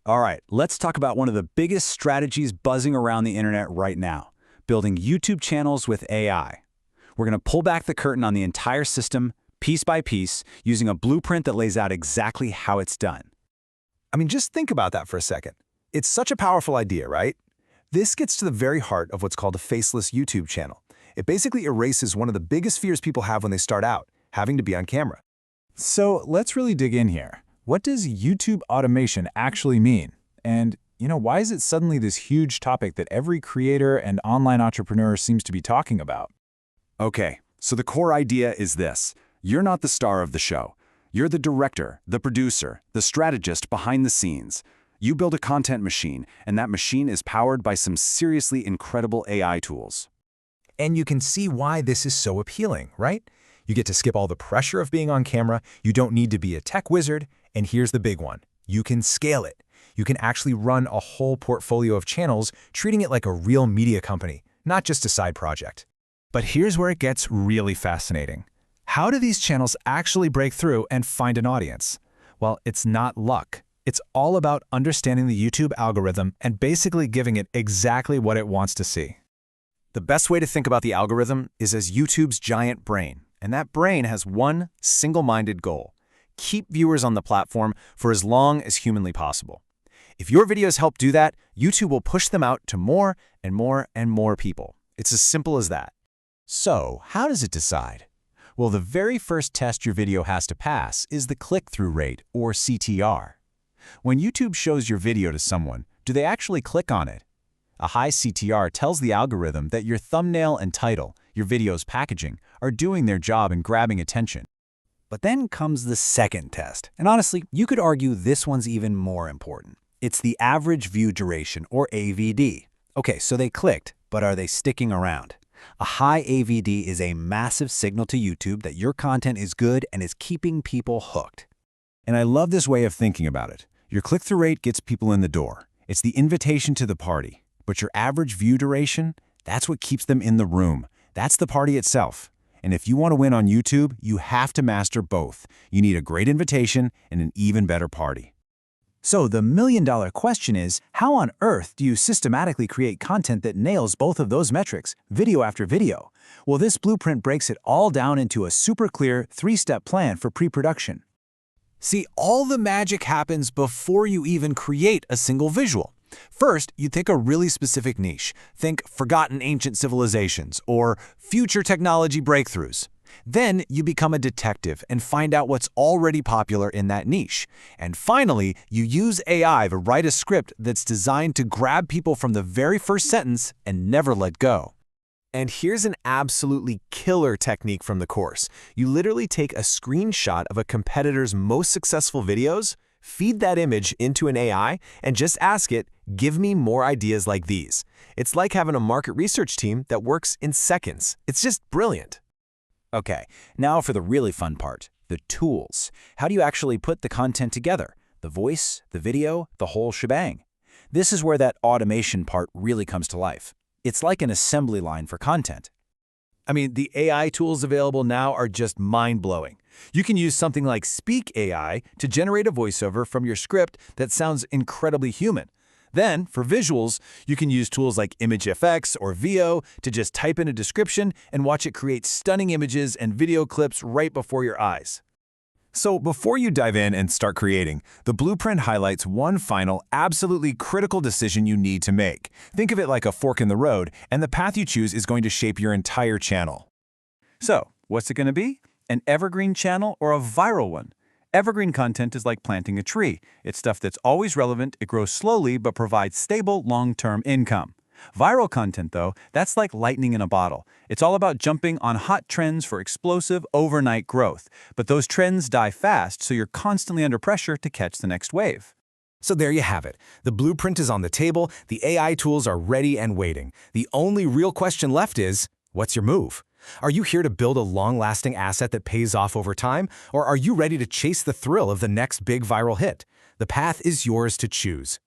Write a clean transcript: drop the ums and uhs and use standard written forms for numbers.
All right, let's talk about one of the biggest strategies buzzing around the internet right now, building YouTube channels with AI. We're going to pull back the curtain on the entire system, piece by piece, using a blueprint that lays out exactly how it's done. I mean, just think about that for a second. It's such a powerful idea, right? This gets to the very heart of what's called a faceless YouTube channel. It basically erases one of the biggest fears people have when they start out, having to be on camera. So let's really dig in here. What does YouTube automation actually mean? And, why is it suddenly this huge topic that every creator and online entrepreneur seems to be talking about? Okay, so the core idea is this. You're not the star of the show. You're the director, the producer, the strategist behind the scenes. You build a content machine, and that machine is powered by some seriously incredible AI tools. And you can see why this is so appealing, right? You get to skip all the pressure of being on camera, you don't need to be a tech wizard, and here's the big one. You can scale it. You can actually run a whole portfolio of channels, treating it like a real media company, not just a side project. But here's where it gets really fascinating. How do these channels actually break through and find an audience? Well, it's not luck. It's all about understanding the YouTube algorithm and basically giving it exactly what it wants to see. The best way to think about the algorithm is as YouTube's giant brain, and that brain has one single-minded goal: keep viewers on the platform for as long as humanly possible. If your videos help do that, YouTube will push them out to more and more and more people. It's as simple as that. So, how does it decide? Well, the very first test your video has to pass is the click-through rate, or CTR. When YouTube shows your video to someone, do they actually click on it? A high CTR tells the algorithm that your thumbnail and title, your video's packaging, are doing their job in grabbing attention. But then comes the second test, and honestly, you could argue this one's even more important. It's the average view duration, or AVD. Okay, so they clicked, but are they sticking around? A high AVD is a massive signal to YouTube that your content is good and is keeping people hooked. And I love this way of thinking about it. Your click-through rate gets people in the door. It's the invitation to the party. But your average view duration, that's what keeps them in the room. That's the party itself. And if you want to win on YouTube, you have to master both. You need a great invitation and an even better party. So the million-dollar question is, how on earth do you systematically create content that nails both of those metrics, video after video? Well, this blueprint breaks it all down into a super clear three-step plan for pre-production. See, all the magic happens before you even create a single visual. First, you take a really specific niche. Think forgotten ancient civilizations or future technology breakthroughs. Then you become a detective and find out what's already popular in that niche. And finally, you use AI to write a script that's designed to grab people from the very first sentence and never let go. And here's an absolutely killer technique from the course. You literally take a screenshot of a competitor's most successful videos, feed that image into an AI, and just ask it, give me more ideas like these. It's like having a market research team that works in seconds. It's just brilliant. Okay, now for the really fun part, the tools. How do you actually put the content together? The voice, the video, the whole shebang. This is where that automation part really comes to life. It's like an assembly line for content. I mean, the AI tools available now are just mind-blowing. You can use something like Speak AI to generate a voiceover from your script that sounds incredibly human. Then, for visuals, you can use tools like ImageFX or VO to just type in a description and watch it create stunning images and video clips right before your eyes. So before you dive in and start creating, the blueprint highlights one final, absolutely critical decision you need to make. Think of it like a fork in the road, and the path you choose is going to shape your entire channel. So, what's it going to be? An evergreen channel or a viral one? Evergreen content is like planting a tree. It's stuff that's always relevant, it grows slowly, but provides stable, long-term income. Viral content, though, that's like lightning in a bottle. It's all about jumping on hot trends for explosive, overnight growth. But those trends die fast, so you're constantly under pressure to catch the next wave. So there you have it. The blueprint is on the table, the AI tools are ready and waiting. The only real question left is, what's your move? Are you here to build a long-lasting asset that pays off over time, or are you ready to chase the thrill of the next big viral hit? The path is yours to choose.